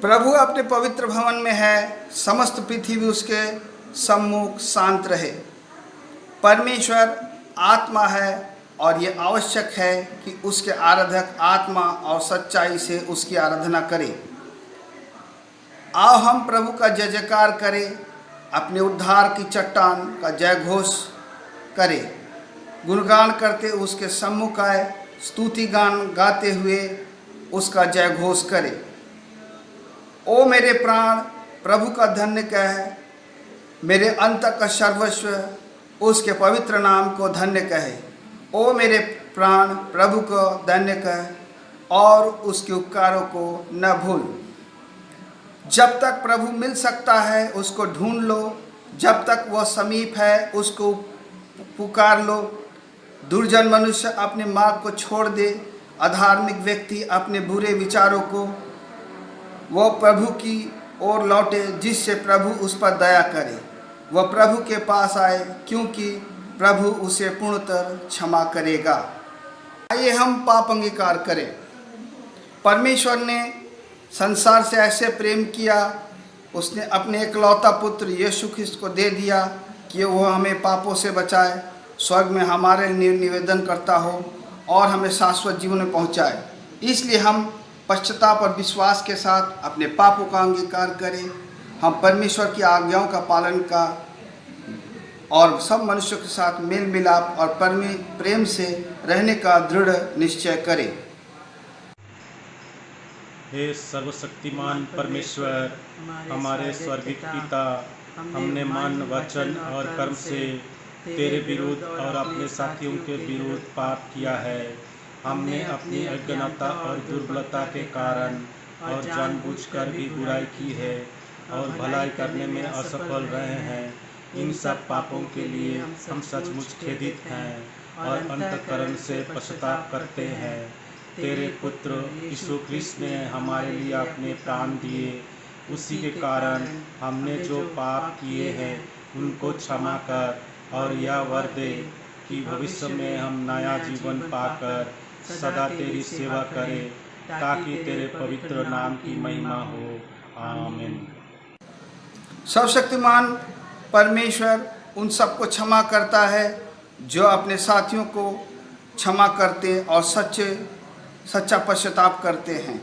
प्रभु अपने पवित्र भवन में है, समस्त पृथ्वी उसके सम्मुख शांत रहे। परमेश्वर आत्मा है और ये आवश्यक है कि उसके आराधक आत्मा और सच्चाई से उसकी आराधना करें। आओ हम प्रभु का जय जयकार करें, अपने उद्धार की चट्टान का जय घोष करें। गुणगान करते उसके सम्मुख आए, स्तुति गान गाते हुए उसका जय घोष करें। ओ मेरे प्राण प्रभु का धन्य कह, मेरे अंत का सर्वस्व उसके पवित्र नाम को धन्य कहे। ओ मेरे प्राण प्रभु को धन्य कह और उसके उपकारों को न भूल। जब तक प्रभु मिल सकता है उसको ढूंढ लो, जब तक वह समीप है उसको पुकार लो। दुर्जन मनुष्य अपने मार्ग को छोड़ दे, अधार्मिक व्यक्ति अपने बुरे विचारों को वह प्रभु की ओर लौटे, जिससे प्रभु उस पर दया करे। वह प्रभु के पास आए, क्योंकि प्रभु उसे पूर्णतः क्षमा करेगा। आइए हम पाप अंगीकार करें। परमेश्वर ने संसार से ऐसे प्रेम किया, उसने अपने एकलौता पुत्र यीशु ख्रिस्त को दे दिया कि वह हमें पापों से बचाए, स्वर्ग में हमारे लिए निवेदन करता हो और हमें शाश्वत जीवन में पहुंचाए। इसलिए हम पश्चाताप और विश्वास के साथ अपने पापों का अंगीकार करें। हम परमेश्वर की आज्ञाओं का पालन का और सब मनुष्यों के साथ मेल मिलाप और प्रेम से रहने का दृढ़ निश्चय करें। हे सर्वशक्तिमान परमेश्वर, हमारे स्वर्गीय पिता, हमने मन, वचन और कर्म से तेरे विरुद्ध और अपने साथियों के विरुद्ध पाप किया है। हमने अपनी अज्ञानता और दुर्बलता के कारण और जानबूझकर भी बुराई की है और भलाई करने में असफल रहे हैं। इन सब पापों के लिए हम सचमुच खेदित हैं और अंतःकरण से पश्चाताप करते हैं। तेरे पुत्र यीशु ख्रिस्त ने हमारे लिए अपने प्राण दिए, उसी के कारण हमने जो पाप किए हैं उनको क्षमा कर और यह वर दे कि भविष्य में हम नया जीवन पाकर सदा तेरी सेवा करें, ताकि तेरे पवित्र नाम की महिमा हो। आमीन। सर्वशक्तिमान परमेश्वर उन सबको क्षमा करता है जो अपने साथियों को क्षमा करते और सच्चा पश्चाताप करते हैं।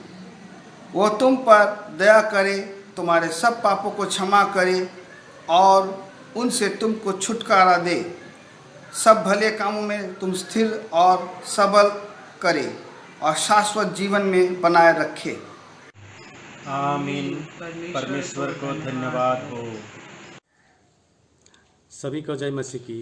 वो तुम पर दया करे, तुम्हारे सब पापों को क्षमा करे और उनसे तुमको छुटकारा दे। सब भले कामों में तुम स्थिर और सबल करे और शाश्वत जीवन में बनाए रखे। आमीन। परमेश्वर को धन्यवाद हो। सभी को जय मसीह की।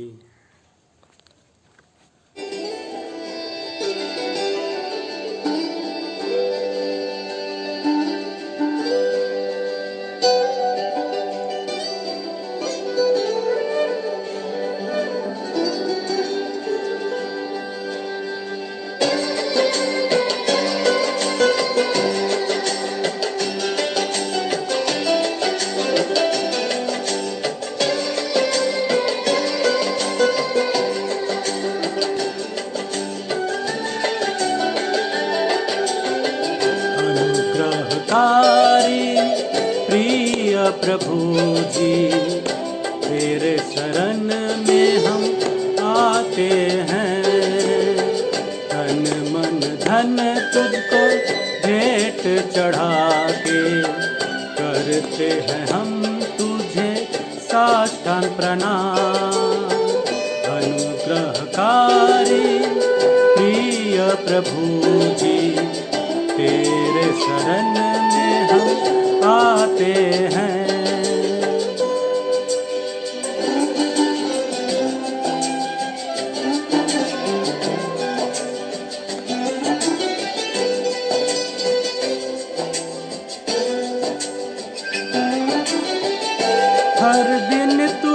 प्रिय प्रभु जी, तेरे शरण में हम आते हैं। तन मन धन तुझको भेंट चढ़ा के करते हैं हम तुझे साष्टांग प्रणाम। अनुग्रहकारी प्रिय प्रभु जी, तेरे शरण में हम आते हैं। हर दिन तू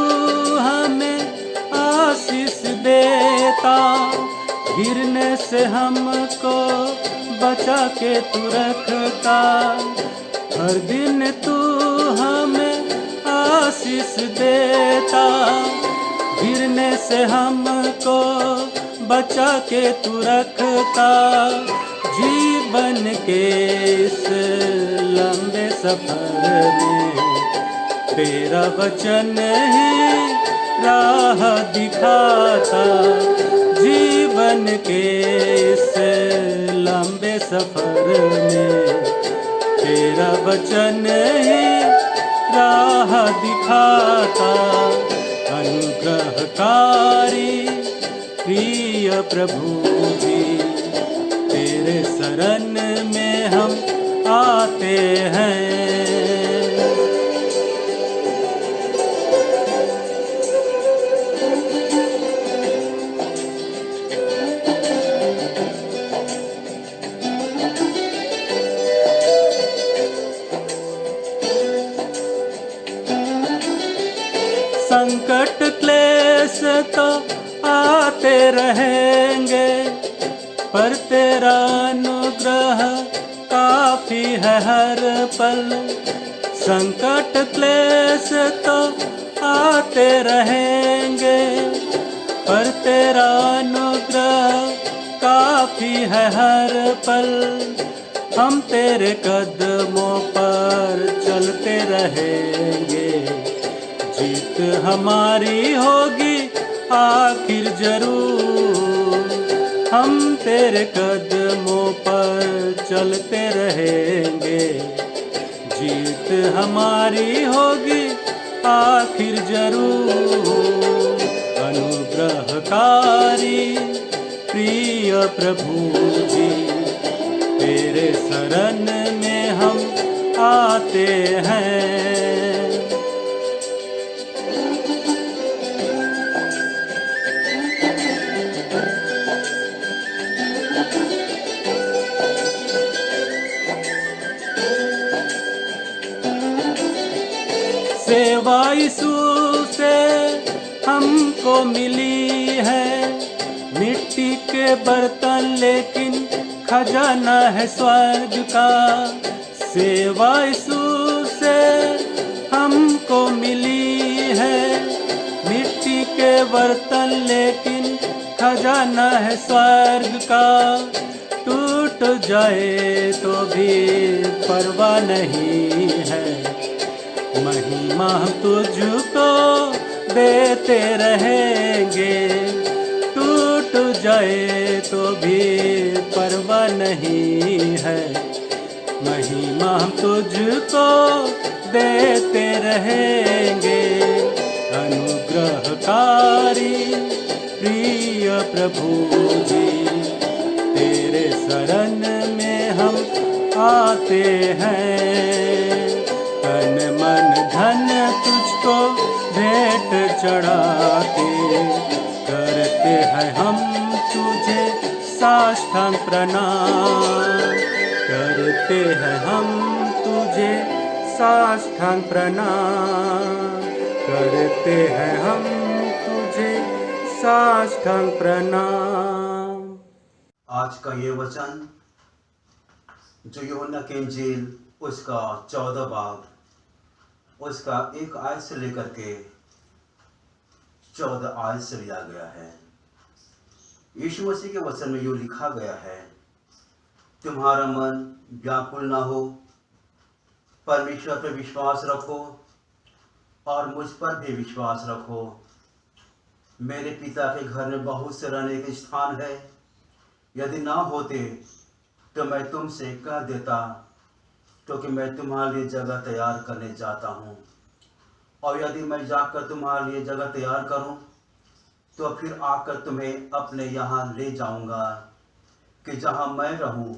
हमें आशीष देता, गिरने से हमको बचा के तू रखता। हर दिन तू हमें आशीष देता, गिरने से हमको बचा के तू रखता। जीवन के इस लंबे सफर में। तेरा वचन ही राह दिखाता जीवन के इस लंबे सफर में। तेरा वचन ही राह दिखाता अनुग्रहकारी प्रिय प्रभु जी। तेरे शरण में हम आते हैं। संकट क्लेश तो आते रहेंगे, पर तेरा अनुग्रह काफी है हर पल। संकट क्लेश तो आते रहेंगे, पर तेरा अनुग्रह काफी है हर पल। हम तेरे कदमों पर चलते रहेंगे, जीत हमारी होगी आखिर जरूर। हम तेरे कदमों पर चलते रहेंगे, जीत हमारी होगी आखिर जरूर। अनुग्रहकारी प्रिय प्रभु जी, तेरे शरण में हम आते हैं। सेवा यीशु से हमको मिली है, मिट्टी के बर्तन लेकिन खजाना है स्वर्ग का। सेवा यीशु से हमको मिली है, मिट्टी के बर्तन लेकिन खजाना है स्वर्ग का। टूट जाए तो भी परवाह नहीं है, महिमा तुझको देते रहेंगे। टूट जाए तो भी परवाह नहीं है, महिमा तुझको देते रहेंगे। अनुग्रहकारी प्रिय प्रभु जी, तेरे शरण में हम आते हैं। तन मन धन तुझको भेंट चढ़ाते, करते हैं हम तुझे साष्टांग प्रणाम। करते हैं हम तुझे साष्टांग प्रणाम। करते हैं हम तुझे साष्टांग प्रणाम। आज का ये वचन जो यूहन्ना की इंजील उसका 14 बाब उसका 1 आयत से लेकर के 14 आयत से लिया गया है। यीशु मसीह के वचन में यूँ लिखा गया है, तुम्हारा मन व्याकुल ना हो, परमेश्वर पर विश्वास रखो और मुझ पर भी विश्वास रखो। मेरे पिता के घर में बहुत से रहने के स्थान है, यदि ना होते तो मैं तुमसे कह देता, क्योंकि मैं तुम्हारे लिए जगह तैयार करने जाता हूँ। और यदि मैं जाकर तुम्हारे लिए जगह तैयार करूँ तो फिर आकर तुम्हें अपने यहाँ ले जाऊँगा, कि जहाँ मैं रहूँ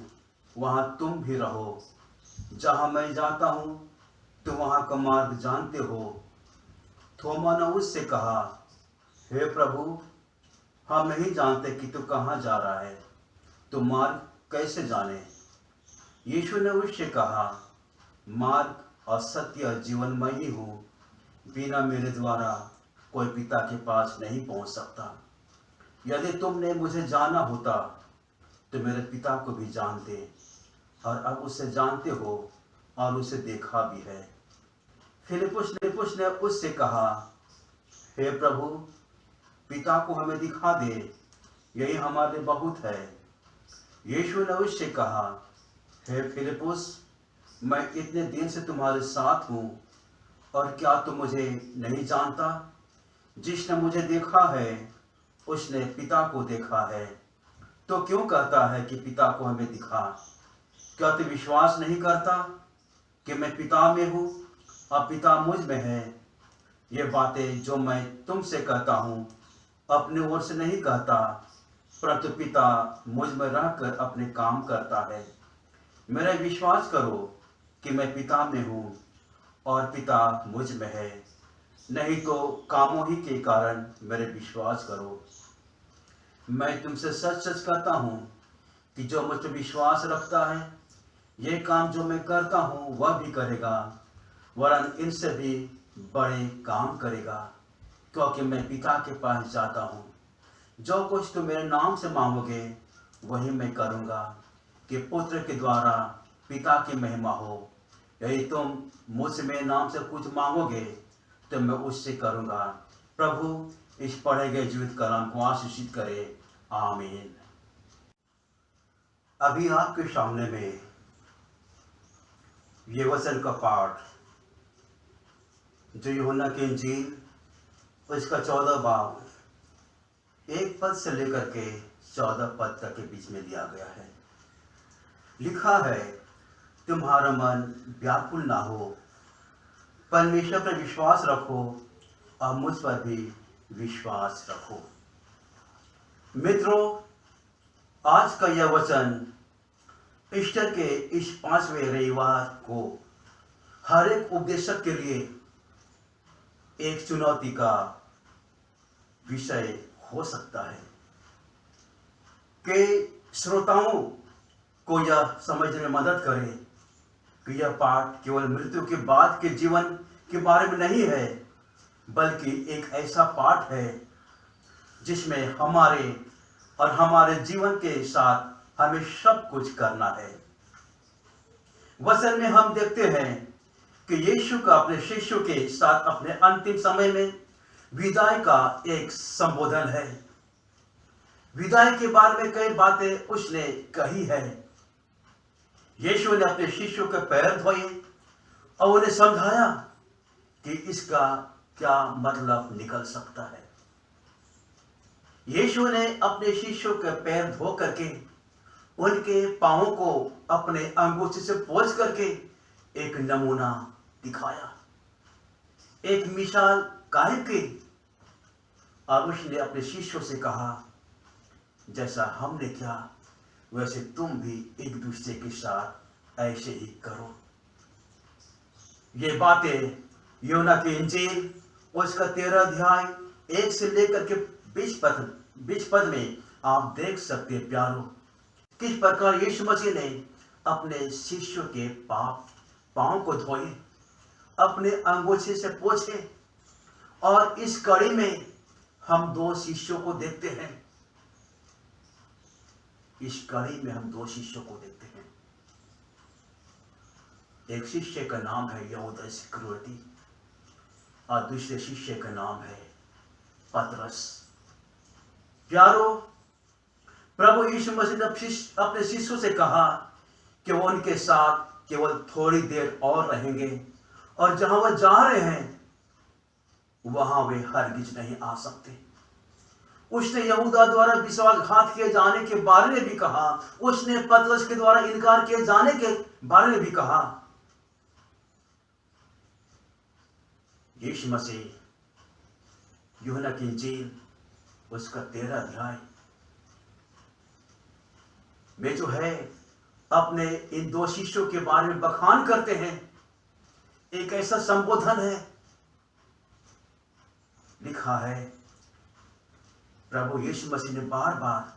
वहाँ तुम भी रहो। जहाँ मैं जाता हूँ तुम वहाँ का मार्ग जानते हो। थोमा ने उससे कहा, हे प्रभु, हम नहीं जानते कि तू कहाँ जा रहा है, तो मार्ग कैसे जाने? यीशु ने उससे कहा, मार्ग और सत्य और जीवन मैं ही हूँ, बिना मेरे द्वारा कोई पिता के पास नहीं पहुँच सकता। यदि तुमने मुझे जाना होता तो मेरे पिता को भी जानते, और अब उसे जानते हो और उसे देखा भी है। फिलिप्पुस ने उससे कहा, हे प्रभु, पिता को हमें दिखा दे, यही हमारे बहुत है। यीशु ने उससे कहा, हे फिलिप्पुस, मैं इतने दिन से तुम्हारे साथ हूँ, और क्या तुम मुझे नहीं जानता? जिसने मुझे देखा है उसने पिता को देखा है। तो क्यों कहता है कि पिता को हमें दिखा? क्या तू विश्वास नहीं करता कि मैं पिता में हूँ और पिता मुझ में है? ये बातें जो मैं तुमसे कहता हूँ अपने ओर से नहीं कहता, परंतु पिता मुझ में रहकर अपने काम करता है। मेरा विश्वास करो कि मैं पिता में हूँ और पिता मुझ में है, नहीं तो कामों ही के कारण मेरे विश्वास करो। मैं तुमसे सच सच कहता हूँ कि जो मुझ पर विश्वास रखता है, ये काम जो मैं करता हूँ वह भी करेगा, वरन इनसे भी बड़े काम करेगा, क्योंकि मैं पिता के पास जाता हूँ। जो कुछ तुम मेरे नाम से मांगोगे वही मैं करूँगा, कि पुत्र के द्वारा पिता की महिमा हो। यदि तुम मुझसे मेरे नाम से कुछ मांगोगे तो मैं उससे करूँगा। प्रभु इस पढ़े गए जीवित कलाम को आशीषित करे। आमीन। अभी आपके सामने में ये वचन का पाठ जो यूहन्ना की इंजील उसका 14 बाब 1 पद से लेकर के 14 पद तक के बीच में दिया गया है। लिखा है, तुम्हारा मन व्याकुल ना हो, परमेश्वर पर विश्वास रखो और मुझ पर भी विश्वास रखो। मित्रों, आज का यह वचन ईस्टर के इस 5वें रविवार को हर एक उपदेशक के लिए एक चुनौती का विषय हो सकता है कि श्रोताओं को यह समझने में मदद करे कि यह पाठ केवल मृत्यु के बाद के जीवन के बारे में नहीं है, बल्कि एक ऐसा पाठ है जिसमें हमारे और हमारे जीवन के साथ हमें सब कुछ करना है। वचन में हम देखते हैं कि यीशु का अपने शिष्यों के साथ अपने अंतिम समय में विदाई का एक संबोधन है। विदाई के बारे में कई बातें उसने कही है। यीशु ने अपने शिष्यों के पैर धोए और उन्हें समझाया कि इसका क्या मतलब निकल सकता है। यीशु ने अपने शिष्यों के पैर धो करके उनके पांवों को अपने अंगूठे से पोंछ करके एक नमूना दिखाया, एक मिसाल कायम की, और उसने अपने शिष्यों से कहा, जैसा हमने किया वैसे तुम भी एक दूसरे के साथ ऐसे ही करो। ये बातें यूहन्ना की इंजील उसका 13 अध्याय 1 से लेकर के 20 पद में आप देख सकते हैं प्यारो, किस प्रकार यीशु मसीह ने अपने शिष्यों के पांव को धोए, अपने अंगूठे से पोंछे। और इस कड़ी में हम 2 शिष्यों को देखते हैं। इस कड़ी में हम 2 शिष्यों को देखते हैं। एक शिष्य का नाम है यहूदा इस्करियोती और दूसरे शिष्य का नाम है पतरस। प्यारो, प्रभु यीशु मसीह ने अपने शिष्यों से कहा कि वो उनके साथ केवल थोड़ी देर और रहेंगे, और जहां वह जा रहे हैं वहां वे हरगिज नहीं आ सकते। उसने यहूदा द्वारा विश्वासघात किए जाने के बारे में भी कहा, उसने पतरस के द्वारा इनकार किए जाने के बारे में भी कहा। यीशु मसीह यूहन्ना की इंजील उसका 13 अध्याय में जो है अपने इन 2 शिष्यों के बारे में बखान करते हैं। एक ऐसा संबोधन है, लिखा है, प्रभु यीशु मसीह ने बार बार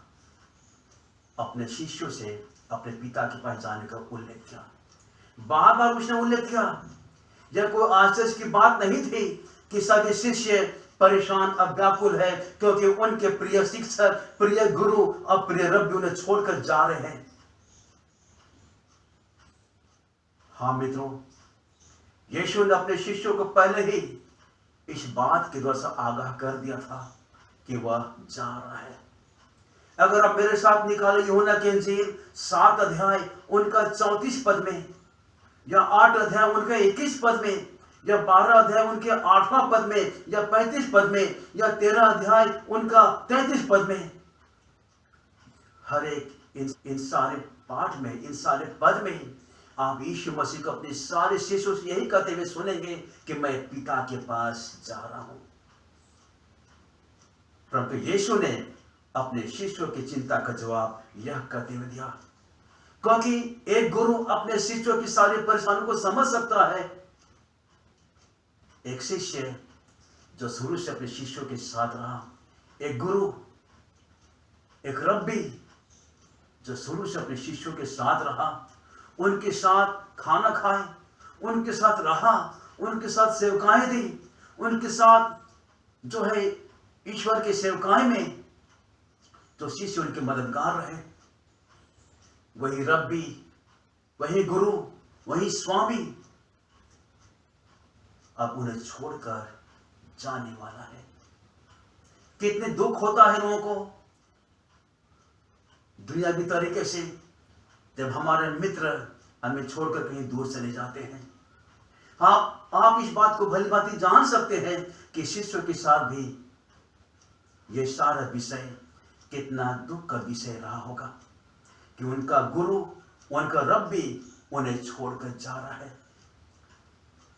अपने शिष्यों से अपने पिता के पास जाने का उल्लेख किया। बार बार उसने उल्लेख किया। यह कोई आश्चर्य की बात नहीं थी कि सभी शिष्य परेशान अब व्याकुल है, क्योंकि उनके प्रिय शिक्षक, प्रिय गुरु और प्रिय रब्बी उन्हें छोड़कर जा रहे हैं। हाँ मित्रों, यीशु ने अपने शिष्यों को पहले ही इस बात के द्वारा आगाह कर दिया था कि वह जा रहा है। अगर आप मेरे साथ निकाले यूहन्ना की इंजील 7 अध्याय उनका 34 पद में, या 8 अध्याय उनके 21 पद में, या 12 अध्याय उनके 8वां पद में, या 35 पद में, या 13 अध्याय उनका 33 पद में, हर एक इन सारे पाठ में, इन सारे पद में आप यीशु मसीह को अपने सारे शिष्यों से यही कहते हुए सुनेंगे कि मैं पिता के पास जा रहा हूं। परंतु यीशु ने अपने शिष्यों की चिंता का जवाब यह कहते हुए दिया, क्योंकि एक गुरु अपने शिष्यों की सारी परेशानियों को समझ सकता है। एक शिष्य जो शुरू से अपने शिष्यों के साथ रहा, एक गुरु, एक रब्बी जो शुरू से अपने शिष्यों के साथ रहा, उनके साथ खाना खाए, उनके साथ रहा, उनके साथ सेवकाएं दी, उनके साथ जो है ईश्वर के सेवकाएं में तो शिष्य उनके मददगार रहे। वही रब्बी, वही गुरु, वही स्वामी अब उन्हें छोड़कर जाने वाला है। कितने दुख होता है लोगों को दुनियावी तरीके से जब हमारे मित्र हमें छोड़कर कहीं दूर चले जाते हैं। आप इस बात को भली भांति जान सकते हैं कि शिष्यों के साथ भी यह सारा विषय कितना दुख का विषय रहा होगा कि उनका गुरु, उनका रब्बी उन्हें छोड़कर जा रहा है।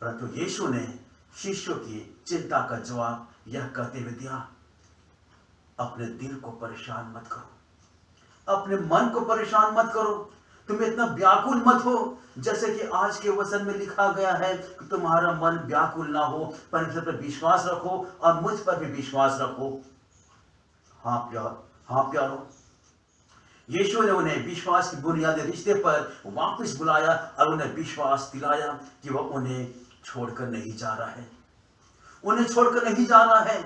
परंतु यीशु ने शिष्यों की चिंता का जवाब यह कहते हुए दिया, अपने दिल को परेशान मत करो, अपने मन को परेशान मत करो, तुम इतना व्याकुल मत हो। जैसे कि आज के वचन में लिखा गया है कि तुम्हारा मन व्याकुल ना हो, परमेश्वर पर विश्वास रखो और मुझ पर भी विश्वास रखो। हाँ प्यारो, यीशु ने उन्हें विश्वास की बुनियादी रिश्ते पर वापस बुलाया और उन्हें विश्वास दिलाया कि वह उन्हें छोड़कर नहीं जा रहा है, उन्हें छोड़कर नहीं जा रहा है,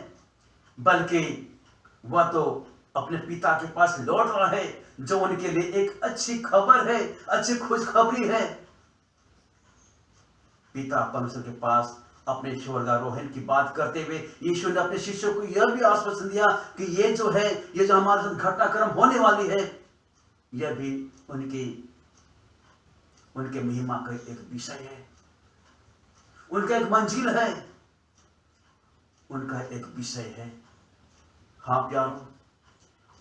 बल्कि वह तो अपने पिता के पास लौट रहा है, जो उनके लिए एक अच्छी खबर है, अच्छी खुशखबरी है। पिता परमेश्वर के पास अपने स्वर्गारोहण की बात करते हुए यीशु ने अपने शिष्यों को यह भी आश्वासन दिया कि ये जो हमारे साथ घटनाक्रम होने वाली है, यह भी उनके महिमा का एक विषय है, उनका एक मंजिल है, उनका एक विषय है। हाँ प्यारो,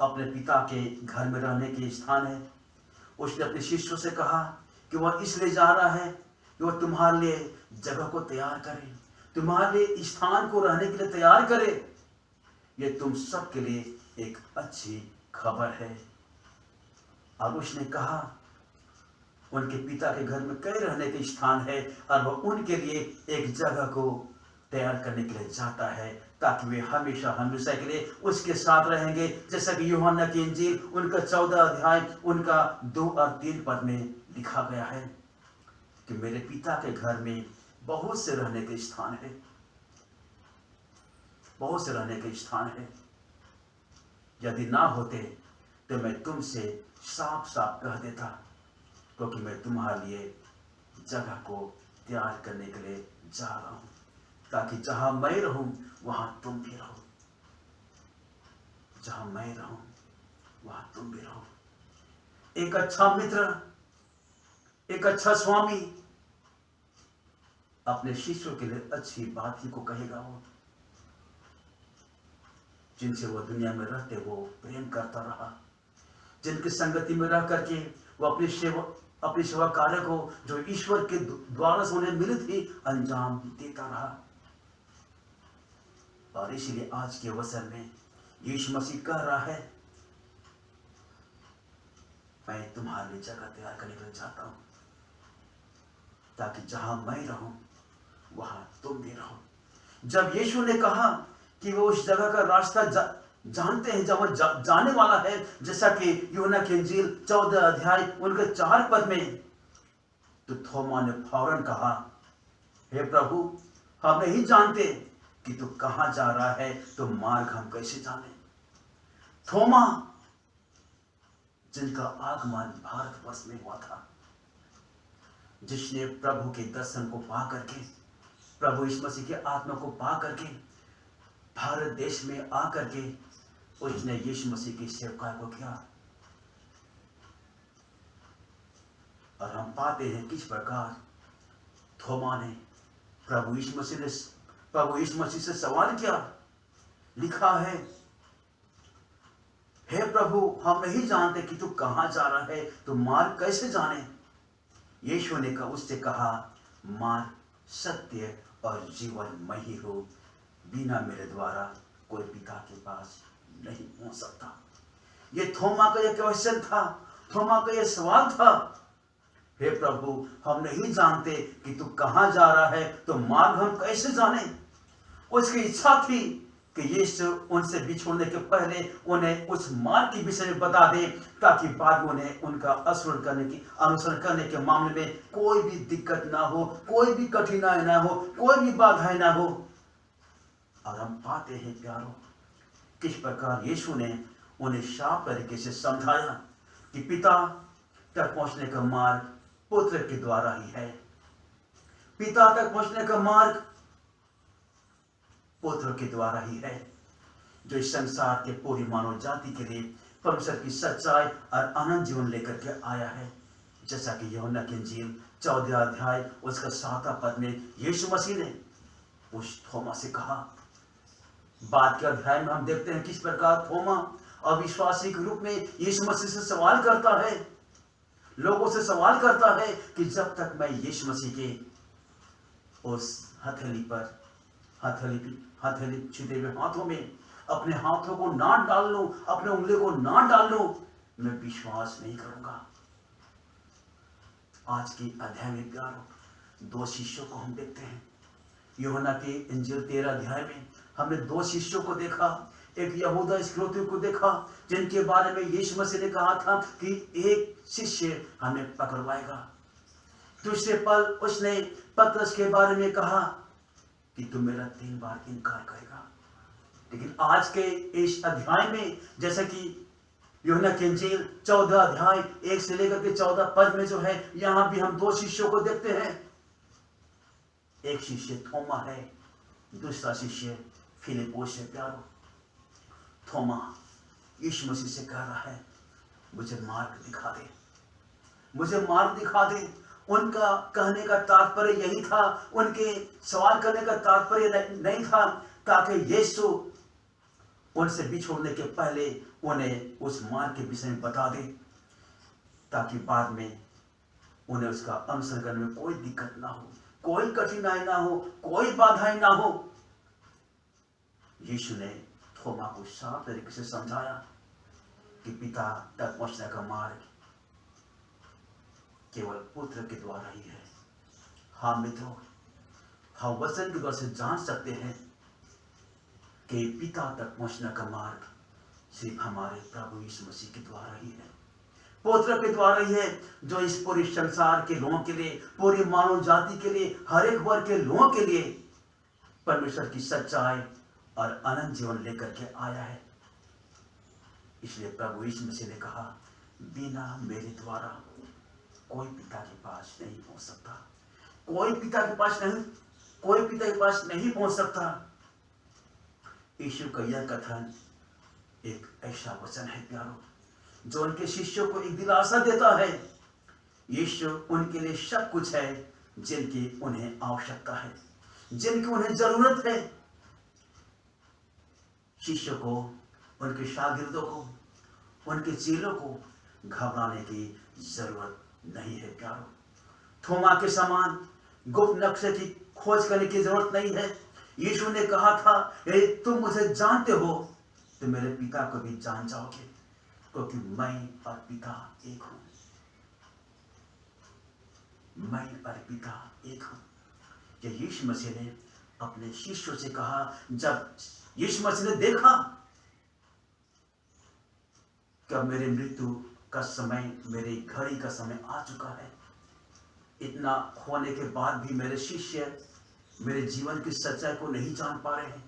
अपने पिता के घर में रहने के स्थान है। उसने अपने शिष्यों से कहा कि वह इसलिए जा रहा है कि वह तुम्हारे लिए जगह को तैयार करे, तुम्हारे लिए स्थान को रहने के लिए तैयार करे। यह तुम सबके लिए एक अच्छी खबर है। और उसने कहा उनके पिता के घर में कई रहने के स्थान है और वह उनके लिए एक जगह को तैयार करने के लिए जाता है, ताकि वे हमेशा हमेशा के लिए उसके साथ रहेंगे। जैसा कि यूहन्ना की इंजील उनका 14 अध्याय उनका 2 और 3 पद में लिखा गया है कि मेरे पिता के घर में बहुत से रहने के स्थान है, बहुत से रहने के स्थान है। यदि ना होते तो मैं तुमसे साफ साफ कह देता, क्योंकि मैं तुम्हारे लिए जगह को तैयार करने के लिए जा रहा हूं, ताकि जहां मैं रहूं वहां तुम भी रहो, जहां मैं रहूं वहां तुम भी रहो। एक अच्छा मित्र, एक अच्छा स्वामी अपने शिष्यों के लिए अच्छी बात ही को कहेगा। वो जिनसे वो दुनिया में रहते वो प्रेम करता रहा, जिनकी संगति में रह करके वो अपनी सेवा कार्य को जो ईश्वर के द्वारा से उन्हें मिली थी अंजाम देता रहा। और इसलिए आज के वचन में यीशु मसीह कह रहा है, मैं तुम्हारे लिए जगह तैयार करने के लिए चाहता हूं, ताकि जहां मैं रहूं वहां तुम भी रहो। जब यीशु ने कहा कि वो उस जगह का रास्ता जानते हैं जब वह जाने वाला है, जैसा कि यूहन्ना की इंजील 14 अध्याय उनके 4 पद में, तो थोमा ने फौरन कहा, हे प्रभु, हम नहीं जानते कि तू कहां जा रहा है, तो मार्ग हम कैसे जाने। थोमा जिनका आगमन भारतवर्ष में हुआ था, जिसने प्रभु के दर्शन को पा करके, प्रभु यीशु मसीह के आत्मा को पा करके भारत देश में आकर के उसने यीशु मसीह की सेवकाई को किया। और हम पाते हैं किस प्रकार थोमा ने प्रभु यीशु मसीह से सवाल किया, लिखा है, हे प्रभु, हम नहीं जानते कि तू कहां जा रहा है, तो मार्ग कैसे जाने? यीशु ने उससे कहा, मार्ग, सत्य और जीवन मैं ही हूं, बिना मेरे द्वारा कोई पिता के पास नहीं पहुंच सकता। ये थोमा का यह क्वेश्चन था, थोमा का यह सवाल था, हे प्रभु, हम नहीं जानते कि तू कहां जा रहा है, तो मार्ग हम कैसे जाने? उसकी इच्छा थी कि यीशु उनसे बिछोड़ने के पहले उन्हें उस मार्ग के विषय में बता दे, ताकि बाद में उन्हें उनका अनुसरण करने के मामले में कोई भी दिक्कत ना हो, कोई भी कठिनाई ना हो, कोई भी बाधाएं ना हो। और हम पाते हैं प्यारों, किस प्रकार यीशु ने उन्हें साफ तरीके से समझाया कि पिता तक पहुंचने का मार्ग पुत्र के द्वारा ही है। पिता तक पहुंचने का मार्ग पुत्र के द्वारा ही है, जो इस संसार के पूरी मानव जाति के लिए परमेश्वर की सच्चाई और अनंत जीवन लेकर के आया है। जैसा कि यूहन्ना की इंजील 14 अध्याय उसका 7वां पद में यीशु मसीह ने उस थोमा से कहा। बाद के अध्याय में हम देखते हैं किस प्रकार थोमा अविश्वासी के रूप में यीशु मसीह से सवाल करता है, लोगों से सवाल करता है कि जब तक मैं यीशु मसीह के उस हथेली छिदे हुए हाथों में अपने हाथों को ना डाल लूं, अपने उंगली को ना डाल लूं, मैं विश्वास नहीं करूंगा। आज की अध्याय में प्यारों 2 शिष्यों को हम देखते हैं। यूहन्ना की इंजील 13 अध्याय में हमने 2 शिष्यों को देखा। एक यहूदा इस्करियोती को देखा, जिनके बारे में यीशु मसीह ने कहा था कि एक शिष्य हमें पकड़वाएगा। दूसरे पल उसने पतरस के बारे में कहा कि तू मेरा 3 बार इनकार करेगा। लेकिन आज के इस अध्याय में, जैसा कि यूहन्ना की इंजील 14 अध्याय 1 से लेकर के 14 पद में जो है, यहां भी हम 2 शिष्यों को देखते हैं। एक शिष्य थोमा है, दूसरा शिष्य फिलिप्पुस है। प्यारो, थोमा यीशु मसीह से कह रहा है, मुझे मार्ग दिखा दे, मुझे मार्ग दिखा दे। उनका कहने का तात्पर्य यही था, उनके सवाल करने का तात्पर्य नहीं था ताकि यीशु उनसे बिछोड़ने के पहले उन्हें उस मार्ग के विषय में बता दे, ताकि बाद में उन्हें उसका अनुसरण करने में कोई दिक्कत ना हो, कोई कठिनाई ना हो, कोई बाधाएं ना हो। यीशु ने थोमा को साफ तरीके से समझाया कि पिता तक पहुंचने का मार्ग केवल पुत्र के द्वारा ही है। हाँ मित्रों, हम वचन के द्वारा से जान सकते हैं कि पिता तक पहुंचने का मार्ग सिर्फ हमारे प्रभु यीशु मसीह के द्वारा ही है, पुत्र के द्वारा ही है, जो इस पूरे संसार के लोगों के लिए, पूरी मानव जाति के लिए, हर एक वर्ग के लोगों के लिए परमेश्वर की सच्चाई और अनंत जीवन लेकर के आया है। इसलिए प्रभु यीशु मसीह ने कहा, बिना मेरे द्वारा कोई पिता के पास नहीं पहुंच सकता, कोई पिता के पास नहीं पहुंच सकता। यीशु का यह कथन एक ऐसा वचन है प्यारो, जो उनके शिष्यों को एक दिलासा देता है। यीशु उनके लिए सब कुछ है जिनकी उन्हें आवश्यकता है, जिनकी उन्हें जरूरत है। शिष्यों को, उनके शागिर्दों को, उनके चेलों को घबराने की जरूरत नहीं है प्यारो। थोमा के समान गुप्त नक्शे की खोज करने की जरूरत नहीं है। यीशु ने कहा था, यदि तुम मुझे जानते हो तो मेरे पिता को भी जान जाओगे, क्योंकि मैं और पिता एक हूं, मैं और पिता एक हूं। यह यीशु मसीह ने अपने शिष्यों से कहा, जब यीशु मसीह ने देखा कि अब मेरे मृत्यु का समय, मेरी घड़ी का समय आ चुका है, इतना होने के बाद भी मेरे शिष्य मेरे जीवन की सच्चाई को नहीं जान पा रहे हैं।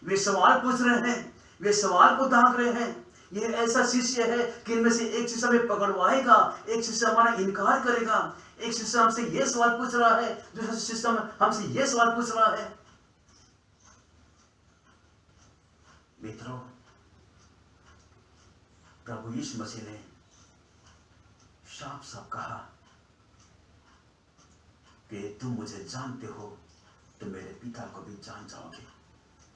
वे सवाल पूछ रहे हैं, वे सवाल को दाग रहे हैं। ये ऐसा शिष्य है कि इनमें से एक शिष्य हमें पकड़वाएगा, एक शिष्य हमारा इनकार करेगा, एक शिष्य हमसे ये सवाल पूछ रहा है, दूसरा शिष्य हमसे ये सवाल पूछ रहा है। मित्रों, प्रभु यीशु मसीह ने साफ साफ कहा कि कि तुम मुझे जानते हो तो मेरे पिता को भी जान जाओगे,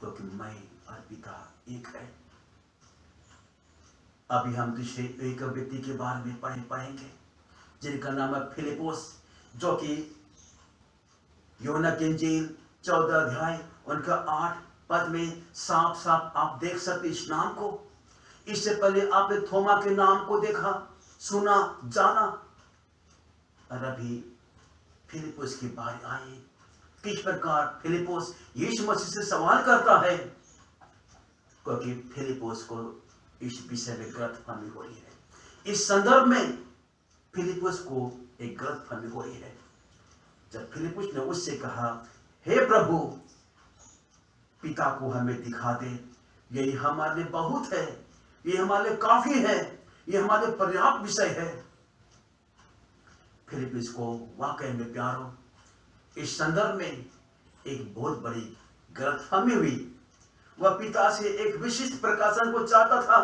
क्योंकि मैं और पिता एक है। अभी हम दूसरे एक व्यक्ति के बारे में पढ़ेंगे जिनका नाम है फिलिपुस, जो कि यूहन्ना की इंजील 14 अध्याय उनका 8 पद में साफ साफ आप देख सकते इस नाम को। इससे पहले आपने थोमा के नाम को देखा, सुना, जाना, और अभी फिलिपुस की बारी आई। किस प्रकार फिलिपुस यीशु मसीह से सवाल करता है, क्योंकि फिलिपुस को इस विषय में गलतफहमी हो रही है। इस संदर्भ में फिलिपुस को एक गलतफहमी हो रही है। जब फिलिपुस ने उससे कहा, हे प्रभु, पिता को हमें दिखा दे, यही हमारे लिए बहुत है, ये हमारे लिए काफी है, ये हमारे लिए पर्याप्त विषय है। फिलिपुस को वाकई में प्यारो, इस संदर्भ में एक बहुत बड़ी गलतफहमी हुई। वह पिता से एक विशिष्ट प्रकाशन को चाहता था।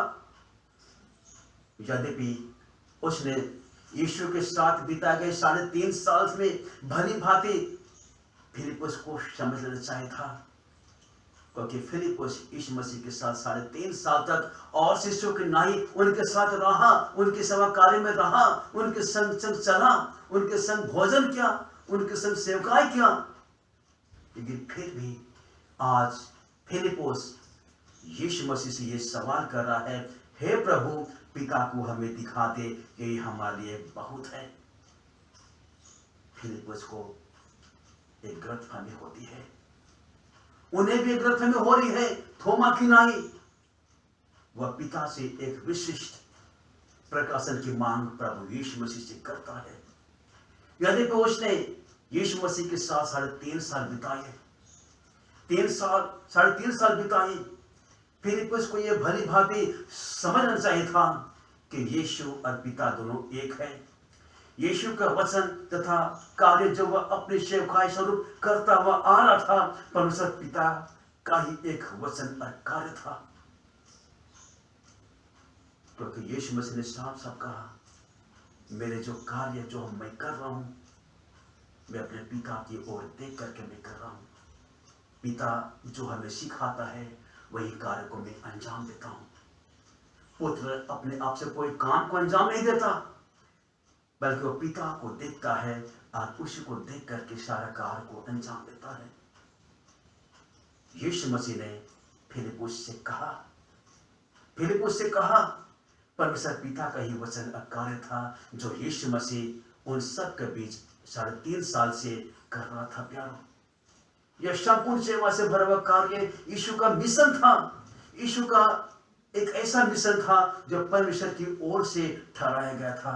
यद्यपि उसने यीशु के साथ बिताए गए 3.5 साल में भली भांति फिलिपुस को समझ लेना चाहिए था, क्योंकि फिलिपुस यीशु मसीह के साथ 3.5 साल तक और शिष्यों के नहीं उनके साथ रहा, उनके सेवा कार्य में रहा, उनके संग चला, उनके संग भोजन किया, उनके संग सेवकाई किया। लेकिन फिर भी आज फिलिपुस यीशु मसीह से ये सवाल कर रहा है, हे प्रभु, पिता को हमें दिखा दे, यही हमारे लिए बहुत है। फिलिपुस को एक गलतफहमी होती है, उन्हें भी एक गलतफहमी हो रही है, थोमा की नहीं। वह पिता से एक विशिष्ट प्रकाशन की मांग प्रभु यीशु मसीह से करता है। यद्यपि उसने यीशु मसीह के साथ 3.5 साल बिताए, 3.5 साल बिताए। फिलिपुस को यह भली भांति समझना चाहिए था कि यीशु और पिता दोनों एक है। यीशु का वचन तथा कार्य जो वह अपने सेवकाई स्वरूप करता हुआ आ रहा था, परमेश्वर पिता का ही एक वचन और कार्य था। क्योंकि यीशु मसीह ने साफ साफ कहा, मेरे जो कार्य जो मैं कर रहा हूं, मैं अपने पिता की ओर देख करके मैं कर रहा हूं। पिता जो हमें सिखाता है वही कार्य को मैं अंजाम देता हूं। पुत्र अपने आप से कोई काम को अंजाम नहीं देता, बल्कि वो पिता को देखता है और उसी को देख करके सारा कार्य को अंजाम देता है। यीशु मसीह ने फिलिपुस से कहा, परमेश्वर पिता का ही वचन और कार्य था जो यीशु मसीह उन सब के बीच 3.5 साल से कर रहा था। प्यारो, यह संपूर्ण सेवा से भरा हुआ कार्य यीशु का मिशन था। यीशु का एक ऐसा मिशन था जो परमेश्वर की ओर से ठहराया गया था।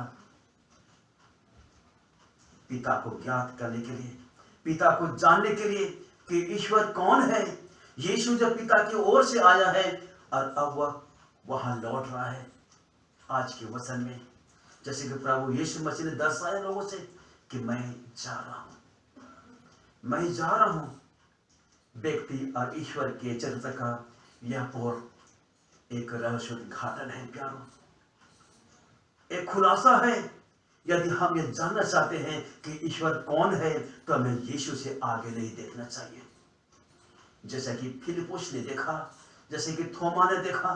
पिता को ज्ञात करने के लिए, पिता को जानने के लिए कि ईश्वर कौन है। यीशु जब पिता की ओर से आया है और अब वह वहां लौट रहा है। आज के वचन में जैसे कि प्रभु यीशु मसीह ने दर्शाया लोगों से कि मैं जा रहा हूं। व्यक्ति और ईश्वर के चरित्र का यह पूर्ण एक रहस्य उद्घाटन है। प्यारो, एक खुलासा है। यदि हम ये जानना चाहते हैं कि ईश्वर कौन है, तो हमें यीशु से आगे नहीं देखना चाहिए। जैसा कि फिलिपुस ने देखा, जैसे कि थोमा ने देखा,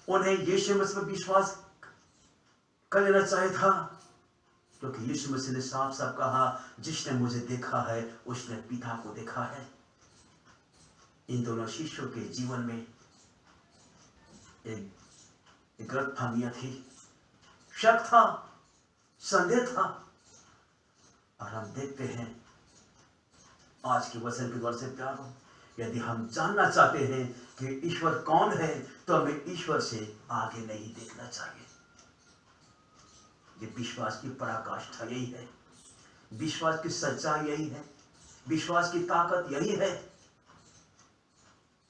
उन्हें यीशु मसीह पर विश्वास कर लेना चाहिए था, क्योंकि यीशु मसीह ने साफ साफ कहा, जिसने मुझे देखा है उसने पिता को देखा है। इन दोनों शिष्यों के जीवन में एक गलतफहमियां थी, शक था, संदेह था। और हम देखते हैं आज के वचन के द्वारा से प्यारो, यदि हम जानना चाहते हैं कि ईश्वर कौन है, तो हमें ईश्वर से आगे नहीं देखना चाहिए। ये विश्वास की पराकाष्ठा यही है, विश्वास की सच्चाई यही है, विश्वास की ताकत यही है।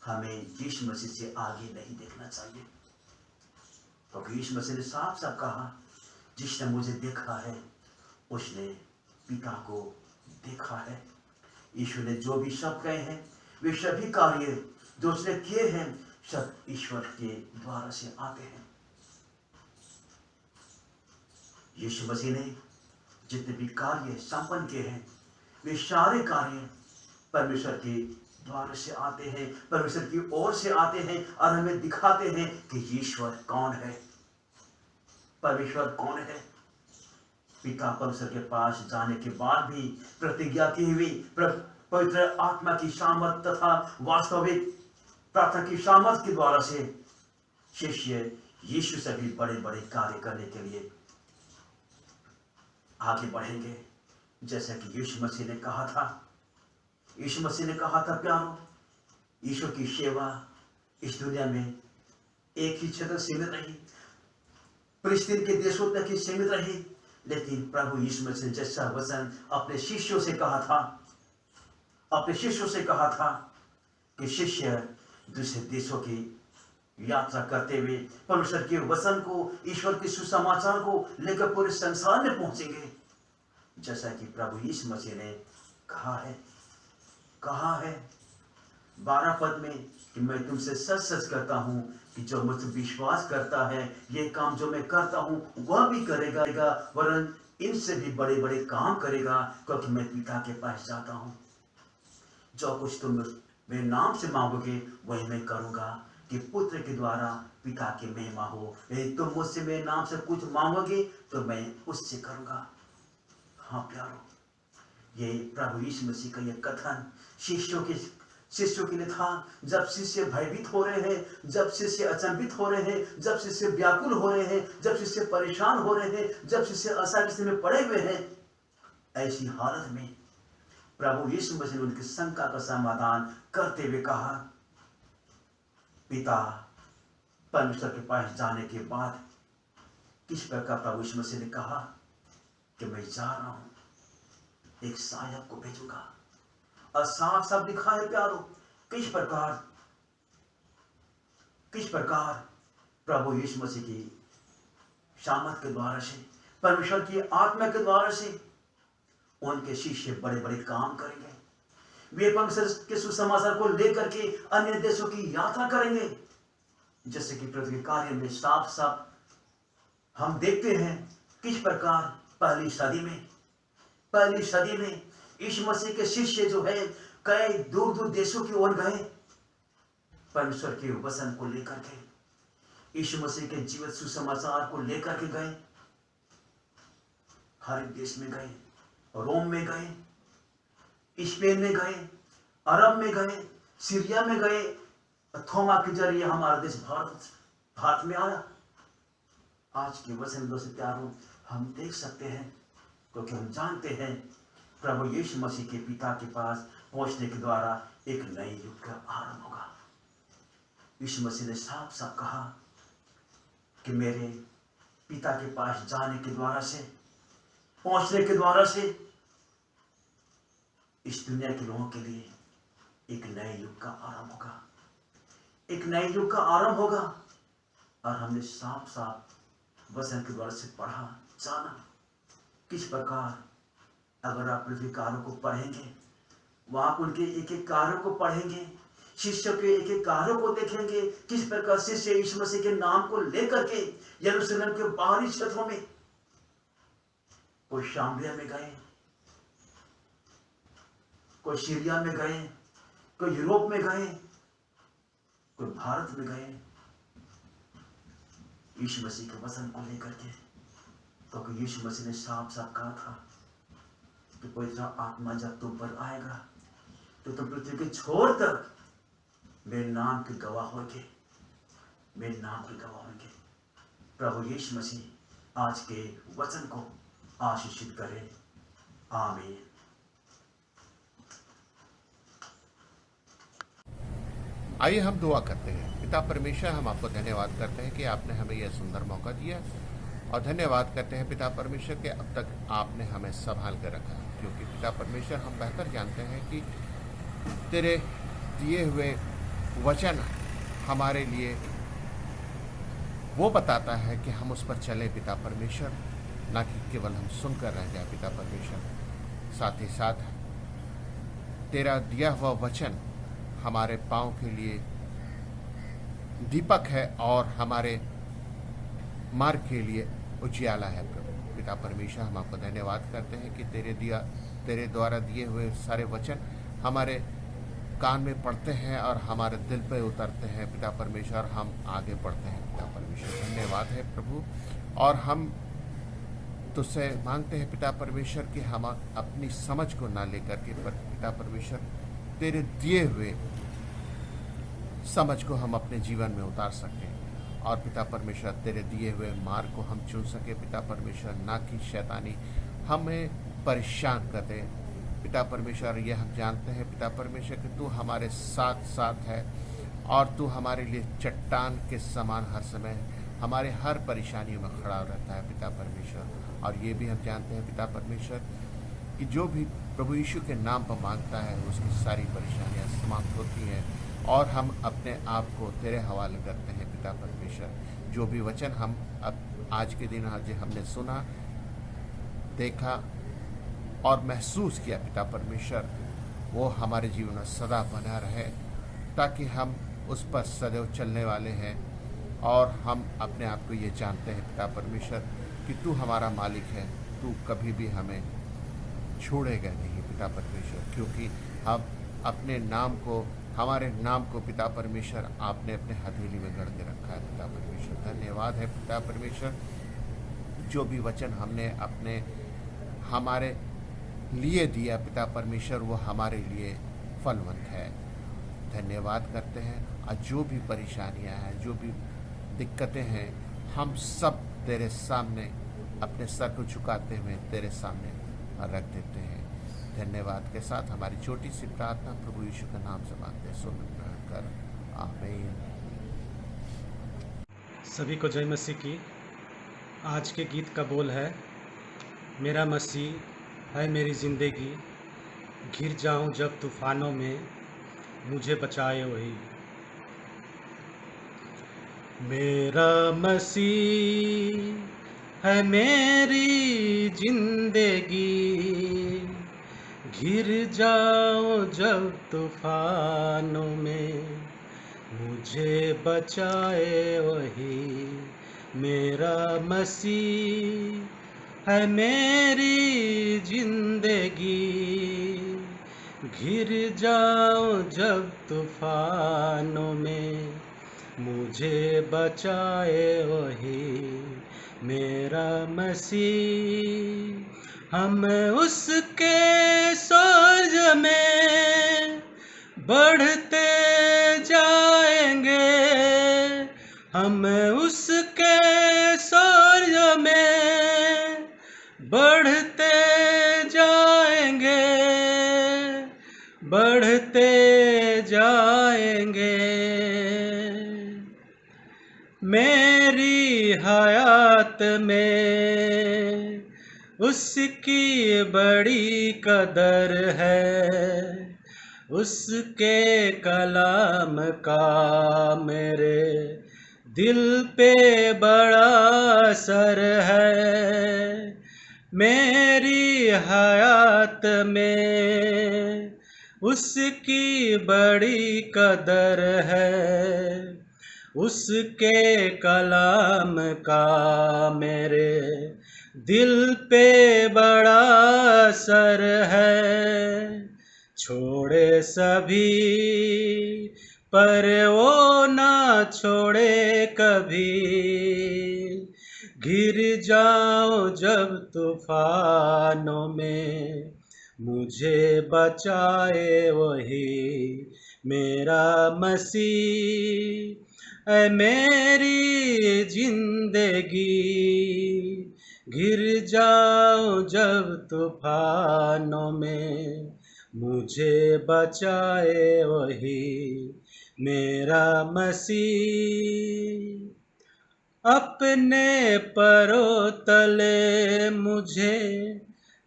हमें यीशु मसीह से आगे नहीं देखना चाहिए, क्योंकि यीशु मसीह ने साफ साफ कहा, जिसने मुझे देखा है उसने पिता को देखा है। यीशु ने जो भी शब्द कहे हैं, वे सभी कार्य जो उसने किए हैं, सब ईश्वर के द्वारा से आते हैं। यीशु मसीह ने जितने भी कार्य संपन्न किए हैं, वे सारे कार्य परमेश्वर के द्वार से आते हैं, परमेश्वर की ओर से आते हैं और हमें दिखाते हैं कि ईश्वर कौन है, परमेश्वर कौन है। पिता परमेश्वर के पास जाने के बाद भी प्रतिज्ञा की हुई पवित्र आत्मा की सामर्थ तथा वास्तविक प्रार्थना की सामर्थ के द्वारा से शिष्य यीशु से भी बड़े बड़े कार्य करने के लिए आगे बढ़ेंगे। जैसा कि यीशु मसीह ने कहा था, यीशु मसीह ने कहा था, प्यारो, यीशु की सेवा इस दुनिया में एक ही क्षेत्र सीमित रही, फिलिस्तीन के देशों तक ही सीमित रही, लेकिन प्रभु यीशु मसीह जैसा वचन अपने शिष्यों से कहा था कि शिष्य दूसरे देशों की यात्रा करते हुए परमेश्वर के वचन को, ईश्वर के सुसमाचार को लेकर पूरे संसार में पहुंचेंगे। जैसा कि प्रभु यीशु मसीह ने कहा है 12 पद में कि मैं तुमसे सच सच करता हूं कि जो मुझसे विश्वास करता है, ये काम जो मैं करता हूं वह भी करेगा, वरन इनसे भी बड़े बड़े काम करेगा, क्योंकि मैं पिता के पास जाता हूं। जो कुछ तुम मेरे नाम से मांगोगे वही मैं करूंगा, कि पुत्र के द्वारा पिता की महिमा हो। यदि तुम मुझसे मेरे नाम से कुछ मांगोगे तो मैं उससे करूंगा। हाँ प्यारो, ये प्रभु यीशु मसीह का ये कथन शिष्यों के लिए था। जब शिष्य भयभीत हो रहे हैं, जब शिष्य अचंभित हो रहे हैं, जब शिष्य व्याकुल हो रहे हैं, जब शिष्य परेशान हो रहे हैं, जब शिष्य आशा की स्थिति में पड़े हुए हैं, ऐसी हालत में प्रभु यीशु मसीह ने उनकी शंका का समाधान करते हुए कहा, पिता परमेश्वर के पास जाने के बाद किस प्रकार प्रभु यीशु मसीह ने कहा कि मैं जा रहा हूं, एक सहायक को भेजूंगा। और साफ साफ लिखा है प्यारो, किस प्रकार प्रभु यीशु मसीह की सामर्थ के द्वारा से, परमेश्वर की आत्मा के द्वारा से उनके शिष्य बड़े बड़े काम करेंगे। वे परमेश्वर के सुसमाचार को लेकर के अन्य देशों की यात्रा करेंगे। जैसे कि पृथ्वी कार्य में साफ साफ हम देखते हैं किस प्रकार पहली सदी में यीशु मसीह के शिष्य जो है कई दूर दूर देशों की ओर गए, परमेश्वर के वचन को लेकर के, यीशु मसीह के जीवित सुसमाचार को लेकर के गए। हर एक देश में गए, रोम में गए, स्पेन में गए, अरब में गए, सीरिया में गए। थोमा के जरिए हमारा देश भारत में आया। आज के वचन दो से प्यारों हम देख सकते हैं, क्योंकि हम जानते हैं प्रभु यीशु मसीह के पिता के पास पहुंचने के द्वारा एक नए युग का आरंभ होगा। यीशु मसीह ने साफ साफ कहा कि मेरे पिता के पास जाने के द्वारा से, पहुंचने के द्वारा से इस दुनिया के लोगों के लिए एक नए युग का आरंभ होगा, एक नए युग का आरंभ होगा। और हमने साफ साफ वचन के द्वारा से पढ़ा, जाना किस प्रकार, अगर आप पृथ्वी कार्यों को पढ़ेंगे, वहां उनके एक एक कार्यों को पढ़ेंगे, शिष्यों के एक एक कार्यों को देखेंगे, किस प्रकार शिष्य यीशु मसीह के नाम को लेकर के यरूशलेम के बाहरी क्षेत्रों में, कोई शामरिया में गए, कोई सीरिया में गए, कोई यूरोप में गए, कोई भारत में गए, यीशु मसीह के वचन को लेकर के। तो यीशु मसीह ने साफ साफ कहा था कि पवित्र आत्मा जब तुम पर आएगा तो तुम पृथ्वी के छोर तक मेरे नाम के गवाह होंगे, मेरे नाम के गवाह होंगे। प्रभु यीशु मसीह आज के वचन को आशीषित करे। आमीन। आइए हम दुआ करते हैं। पिता परमेश्वर, हम आपको धन्यवाद करते हैं कि आपने हमें यह सुंदर मौका दिया, और धन्यवाद करते हैं पिता परमेश्वर के अब तक आपने हमें संभाल कर रखा, क्योंकि पिता परमेश्वर हम बेहतर जानते हैं कि तेरे दिए हुए वचन हमारे लिए वो बताता है कि हम उस पर चले पिता परमेश्वर, ना कि केवल हम सुनकर रह जाए पिता परमेश्वर। साथ ही साथ तेरा दिया हुआ वचन हमारे पाँव के लिए दीपक है और हमारे मार्ग के लिए उजियाला है। पिता परमेश्वर, हम आपको धन्यवाद करते हैं कि तेरे दिया तेरे द्वारा दिए हुए सारे वचन हमारे कान में पड़ते हैं और हमारे दिल पे उतरते हैं पिता परमेश्वर, हम आगे बढ़ते हैं पिता परमेश्वर। धन्यवाद है प्रभु। और हम तुझसे मांगते हैं पिता परमेश्वर कि हम अपनी समझ को ना लेकर के पर पिता परमेश्वर तेरे दिए हुए समझ को हम अपने जीवन में उतार सकें और पिता परमेश्वर तेरे दिए हुए मार्ग को हम चुन सके पिता परमेश्वर, ना कि शैतानी हमें परेशान कर दे पिता परमेश्वर। यह हम जानते हैं पिता परमेश्वर कि तू हमारे साथ साथ है और तू हमारे लिए चट्टान के समान हर समय हमारे हर परेशानियों में खड़ा रहता है पिता परमेश्वर। और ये भी हम जानते हैं पिता परमेश्वर कि जो भी प्रभु यीशु के नाम पर मांगता है उसकी सारी परेशानियां समाप्त होती हैं और हम अपने आप को तेरे हवाले करते हैं पिता परमेश्वर। जो भी वचन हम अब आज के दिन आज हमने सुना, देखा और महसूस किया पिता परमेश्वर, वो हमारे जीवन में सदा बना रहे ताकि हम उस पर सदैव चलने वाले हैं। और हम अपने आप को ये जानते हैं पिता परमेश्वर कि तू हमारा मालिक है, तू कभी भी हमें छोड़ेगा नहीं पिता परमेश्वर, क्योंकि हम अपने नाम को, हमारे नाम को पिता परमेश्वर आपने अपने हथेली में गढ़ के रखा है पिता परमेश्वर। धन्यवाद है पिता परमेश्वर। जो भी वचन हमने अपने हमारे लिए दिया पिता परमेश्वर, वो हमारे लिए फलवंत है। धन्यवाद करते हैं। और जो भी परेशानियां हैं, जो भी दिक्कतें हैं, हम सब तेरे सामने अपने सर को झुकाते हुए तेरे सामने रख देते हैं। धन्यवाद के साथ हमारी छोटी सी प्रार्थना प्रभु यीशु के नाम से मांगते हैं, सुन कर आमीन। सभी को जय मसीह की। आज के गीत का बोल है, मेरा मसीह है मेरी ज़िंदगी, घिर जाऊं जब तूफानों में, मुझे बचाए वही। मेरा मसीह है मेरी ज़िंदगी, घिर जाओ जब तूफानों में, मुझे बचाए वही। मेरा मसीह है मेरी ज़िंदगी, घिर जाओ जब तूफानों में, मुझे बचाए वही। मेरा मसीह, हम उसके सोज में बढ़ते जाएंगे, हम उसके सोज में बढ़ते जाएंगे, बढ़ते जाएंगे। मेरी हयात में उसकी बड़ी कदर है, उसके कलाम का मेरे दिल पे बड़ा असर है। मेरी हयात में उसकी बड़ी कदर है, उसके कलाम का मेरे दिल पे बड़ा असर है। छोड़े सभी पर वो ना छोड़े कभी, घिर जाओ जब तूफानों में, मुझे बचाए वही। मेरा मसीह है मेरी ज़िंदगी, घिर जाओ जब तूफानों में, मुझे बचाए वही। मेरा मसीह अपने परों तले मुझे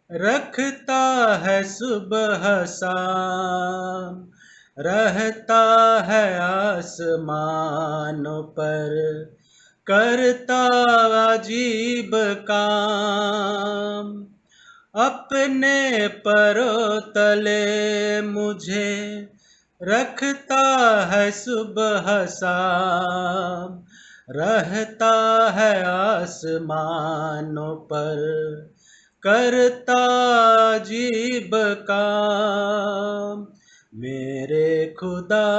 रखता है सुबह शाम, रहता है आसमानों पर, करता अजीब काम। अपने परों तले मुझे रखता है सुबह शाम, रहता है आसमानों पर, करता जीब काम। मेरे खुदा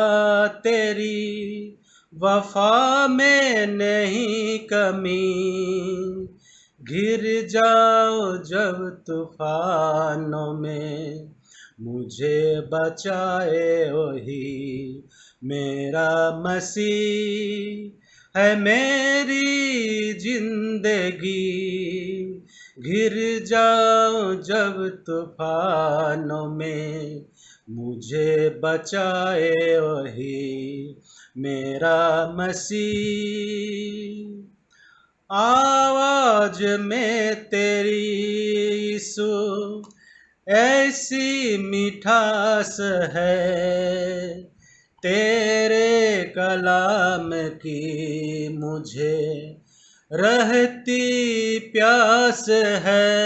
तेरी वफा में नहीं कमी, घिर जाओ जब तूफानों में मुझे बचाए वही मेरा मसीह है मेरी जिंदगी। घिर जाओ जब तूफानों में मुझे बचाए वही मेरा मसीह। आवाज में तेरी यीशु ऐसी मिठास है, तेरे कलाम की मुझे रहती प्यास है।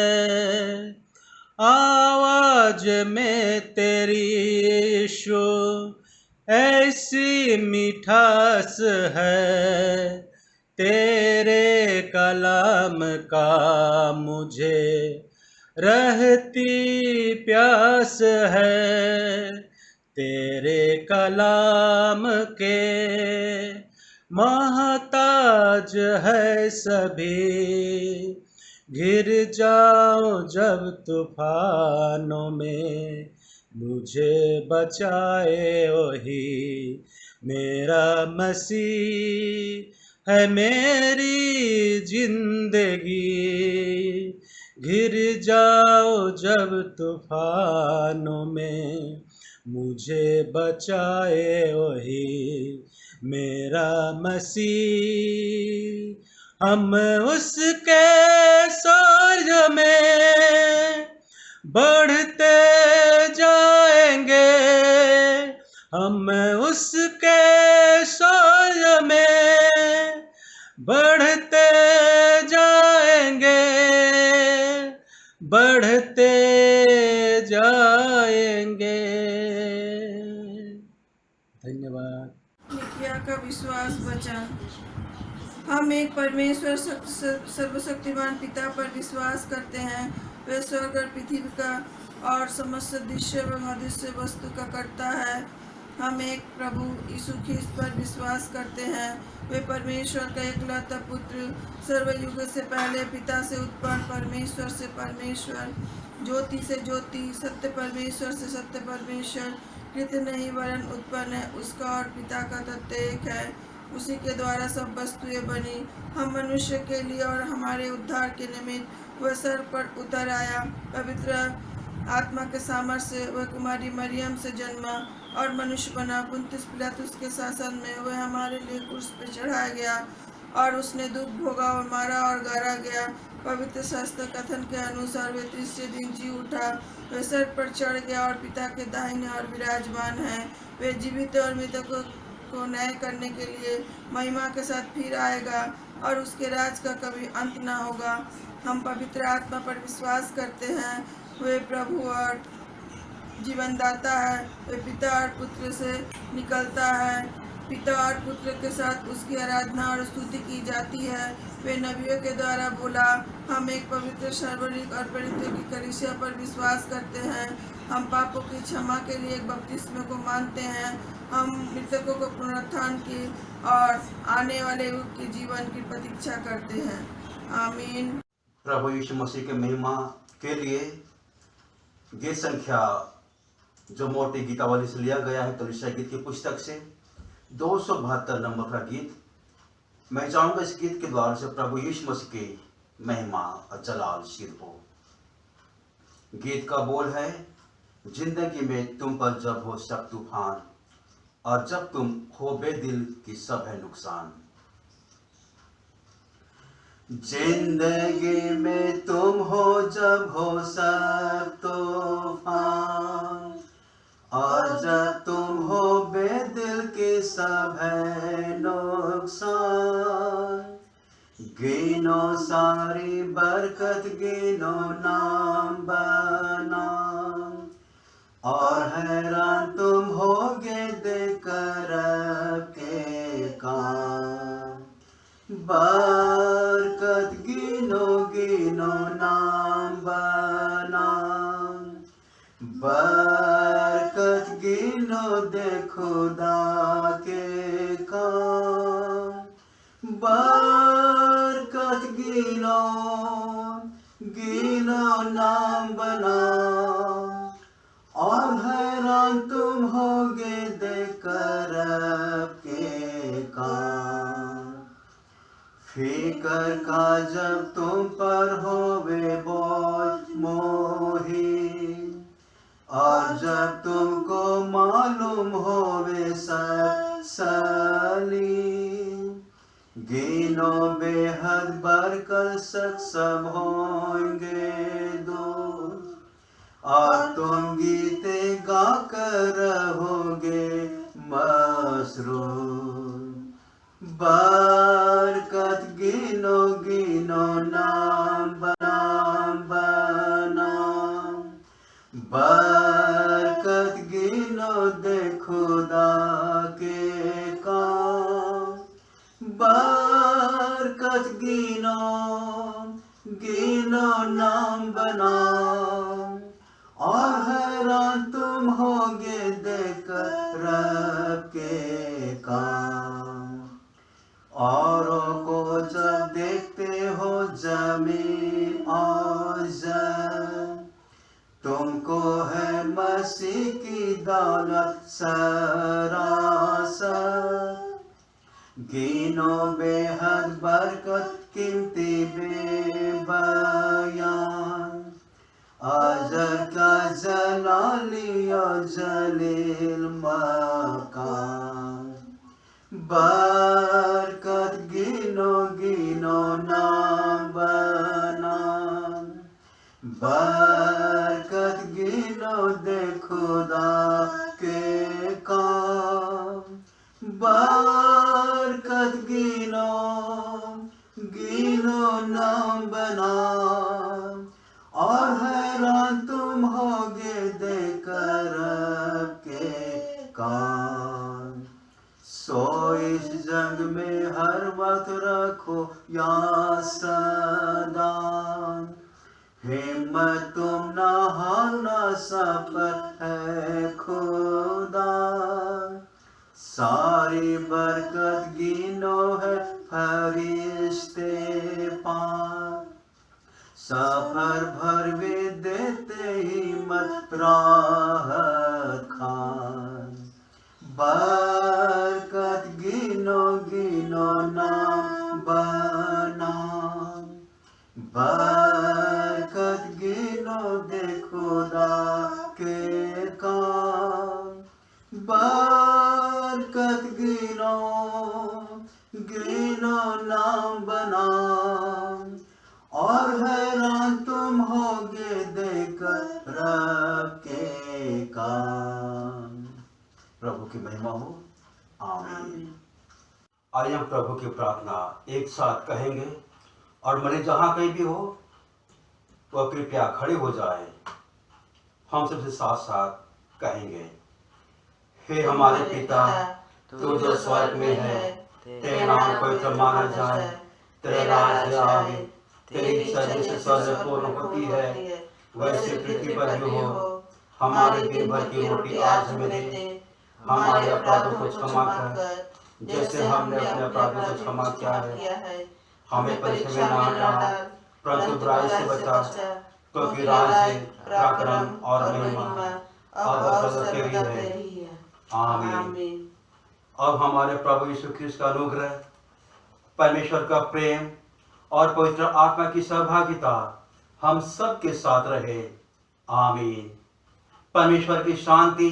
आवाज में तेरी यीशु ऐसी मिठास है, तेरे कलाम का मुझे रहती प्यास है। तेरे कलाम के मोहताज है सभी, घिर जाओ जब तूफानों में मुझे बचाए वही मेरा मसीह है मेरी जिंदगी। घिर जाओ जब तूफानों में मुझे बचाए वही मेरा मसीह। हम उसके शौर्य में बढ़ते जाएंगे, हम उसके शौर्य में बढ़ते जाएंगे, बढ़ते जाएंगे। धन्यवाद। निकिया का विश्वास वचन। हम एक परमेश्वर सर्वशक्तिमान पिता पर विश्वास करते हैं। वे स्वर्ग और पृथ्वी का और समस्त दृश्य व अदृश्य वस्तु का कर्ता है। हम एक प्रभु यीशु ख्रीस्त पर विश्वास करते हैं। वे परमेश्वर का एकलौता पुत्र, सर्वयुग से पहले पिता से उत्पन्न, परमेश्वर से परमेश्वर, ज्योति से ज्योति, सत्य परमेश्वर से सत्य परमेश्वर, कृत नहीं वरन उत्पन्न है। उसका और पिता का तत्व एक है। उसी के द्वारा सब वस्तुएं बनी। हम मनुष्य के लिए और हमारे उद्धार के निमित्त वह सर पर उतर आया। पवित्र आत्मा के सामर्थ्य से वह कुमारी मरियम से जन्मा और मनुष्य बना। पुन्तियुस पिलातुस के शासन में वह हमारे लिए क्रूस पर चढ़ाया गया और उसने दुख भोगा और मारा और गाड़ा गया। पवित्र शास्त्र कथन के अनुसार वे तीसरे दिन जी उठा। वे सर पर चढ़ गया और पिता के दाहिने और विराजमान है। वे जीवित और मृतकों को न्याय करने के लिए महिमा के साथ फिर आएगा और उसके राज का कभी अंत न होगा। हम पवित्र आत्मा पर विश्वास करते हैं। वे प्रभु और जीवनदाता है। वे पिता और पुत्र से निकलता है। पिता और पुत्र के साथ उसकी आराधना और स्तुति की जाती है। वे नबियों के द्वारा बोला। हम एक पवित्र सार्वजनिक और पवित्र की कलीसिया पर विश्वास करते हैं। हम पापों की क्षमा के लिए एक बपतिस्मे को मानते हैं। हम मृतकों को पुनरुत्थान की और आने वाले युग के जीवन की प्रतीक्षा करते हैं। आमीन। प्रभु यीशु मसीह के महिमा के लिए गीत संख्या जो मोटी गीतावली से लिया गया है, कलीसिया गीत की पुस्तक से 272 नंबर का गीत। मैं चाहूँगा इस गीत के द्वारा से प्रभु यीशु मसीह की महिमा और जलाल सिद्ध हो। गीत का बोल है, जिंदगी में तुम पर जब हो सब तूफान और जब तुम हो बेदिल की सब है नुकसान। जिंदगी में तुम हो जब हो सब तूफान और जब तुम हो बेदिल की सब है नुकसान। गिनो सारी बरकत, गिनो नाम बनाम और हैरान तुम होगे देखकर के काम। बरकत गिनो गिनो नाम गिनो दे खुदा के काम, बरकत गिनो, गिनो नाम बनाओ, और हैरान तुम होगे देखकर आपके काम। फिकर का जब तुम पर होवे बोझ मोही, और जब तुमको मालूम होवे सली, गिनो बेहद बरकत सब होंगे दूर, और तुम गीते गाकर रहोगे मसरूर। बरकत गिनो गिनो नाम बनाम, बरकत गिनो दे खुदा के काम, बरकत गिनो, गिनो नाम बनाओ, और हैरान तुम होगे देखकर रब के काम। औरों को जब देखते हो जमीन और ज़मीन, तुमको है मसीह की दौलत सरासर। गिनो बेहद बरकत कीमती बेबयान, अजर का जलाली और जलील मकान। बरकत गिनो गिनो नाम बनाम, बरकत गिनो दे खुदा के काम, बरकत गिनो, गिनो नाम बनाम, और हैरान तुम होगे देखकर रब के काम। सो इस जंग में हर वक्त रखो या सदान, हिम्मत तुम ना हारना, सब पर है खुदा। सारी बरकत गिनो है फरिश्ते पार, सफर भर वे देते हिम्मत राहत खान। बरकत गिनो गिनो नाम बनाम, बरकत गिनो दे खुदा के काम। बरकत गिनो, गिनो नाम बनाम, और हैरान तुम होगे देखकर रब के काम। प्रभु की महिमा हो। आमीन। आइए हम प्रभु की प्रार्थना एक साथ कहेंगे, और मरे जहाँ कहीं भी हो तो कृपया खड़े हो जाए। हम सबसे साथ साथ कहेंगे, हे हमारे पिता, तू जो स्वर्ग में है, तेरा नाम पवित्र माना जाए, तेरा राज्य आए, तेरी इच्छा जैसे स्वर्ग में पूर्ण होती है वैसे पृथ्वी पर भी हो। हमारे दिन भर की रोटी आज हमें दे, हमारे अपराधों को क्षमा कर जैसे हमने अपने अपराधों को क्षमा किया है। हमें परीक्षा में ना डाल, परंतु बुराई से बचा, क्योंकि राज्य, पराक्रम और महिमा अब सदा तेरी है। आमीन। अब हमारे प्रभु यीशु ख्रिस्त का अनुग्रह, परमेश्वर का प्रेम और पवित्र आत्मा की सहभागिता हम सब के साथ रहे। आमीन। परमेश्वर की शांति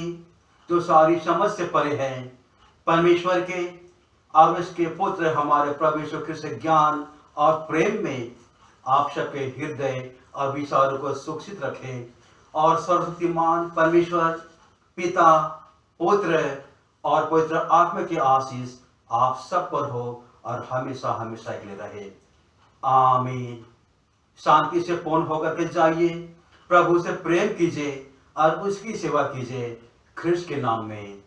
जो सारी समझ से परे है, परमेश्वर के और इसके पुत्र हमारे प्रभु यीशु ख्रिस्त के ज्ञान और प्रेम में आप सबके हृदय और विचारों को सुरक्षित रखे, और सर्वशक्तिमान परमेश्वर पिता, पुत्र और पवित्र आत्मा की आशीष आप सब पर हो और हमेशा हमेशा के लिए रहे। आमीन। शांति से पूर्ण होकर के जाइए, प्रभु से प्रेम कीजिए और उसकी सेवा कीजिए, ख्रिस्त के नाम में।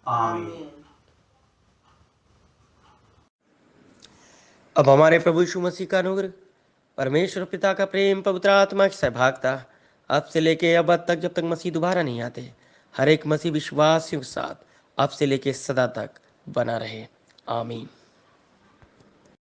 आमीन। अब हमारे प्रभु यीशु मसीह का अनुग्रह, परमेश्वर पिता का प्रेम, पवित्र आत्मा की सहभागिता अब से लेके अब तक, जब तक मसीह दोबारा नहीं आते, हर एक मसीह विश्वासियों के साथ अब से लेकर सदा तक बना रहे। आमीन।